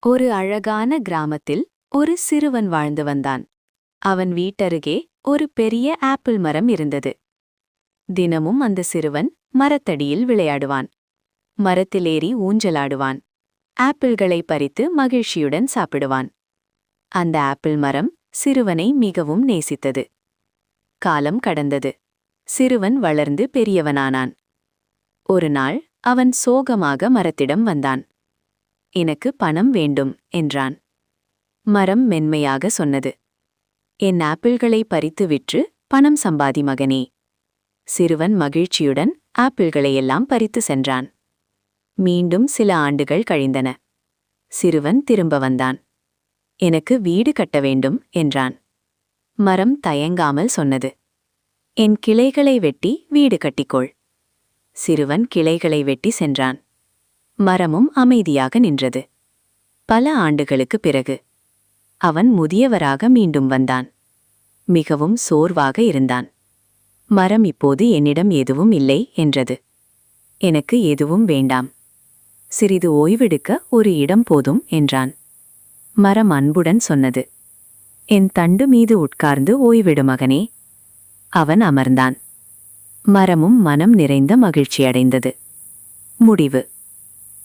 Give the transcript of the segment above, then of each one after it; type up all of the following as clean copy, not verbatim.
ஒரு அழகான கிராமத்தில் ஒரு சிறுவன் வாழ்ந்து வந்தான். அவன் வீட்டருகே ஒரு பெரிய ஆப்பிள் மரம் இருந்தது. தினமும் அந்த சிறுவன் மரத்தடியில் விளையாடுவான். மரத்திலேறி ஊஞ்சலாடுவான். ஆப்பிள்களை பறித்து மகிழ்ச்சியுடன் சாப்பிடுவான். அந்த ஆப்பிள் மரம் சிறுவனை மிகவும் நேசித்தது. காலம் கடந்தது. சிறுவன் வளர்ந்து பெரியவனானான். ஒரு நாள் அவன் சோகமாக மரத்திடம் வந்தான். எனக்கு பணம் வேண்டும் என்றான். மரம் மென்மையாக சொன்னது, என் ஆப்பிள்களை பறித்து விற்று பணம் சம்பாதி மகனே. சிறுவன் மகிழ்ச்சியுடன் ஆப்பிள்களையெல்லாம் பறித்து சென்றான். மீண்டும் சில ஆண்டுகள் கழிந்தன. சிறுவன் திரும்ப வந்தான். எனக்கு வீடு கட்ட வேண்டும் என்றான். மரம் தயங்காமல் சொன்னது, என் கிளைகளை வெட்டி வீடு கட்டிக்கொள். சிறுவன் கிளைகளை வெட்டி சென்றான். மரமும் அமைதியாக நின்றது. பல ஆண்டுகளுக்குப் பிறகு அவன் முதியவராக மீண்டும் வந்தான். மிகவும் சோர்வாக இருந்தான். மரம் இப்போது என்னிடம் எதுவும் இல்லை என்றது. எனக்கு எதுவும் வேண்டாம். சிறிது ஓய்வெடுக்க ஒரு இடம் போதும் என்றான். மரம் அன்புடன் சொன்னது, என் தண்டு மீது உட்கார்ந்து ஓய்விடு மகனே. அவன் அமர்ந்தான். மரமும் மனம் நிறைந்த மகிழ்ச்சியடைந்தது. முடிவு: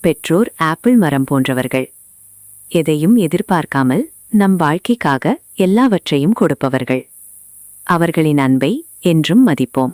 பெற்றோர் ஆப்பிள் மரம் போன்றவர்கள். எதையும் எதிர்பார்க்காமல் நம் வாழ்க்கைக்காக எல்லாவற்றையும் கொடுப்பவர்கள். அவர்களின் அன்பை என்றும் மதிப்போம்.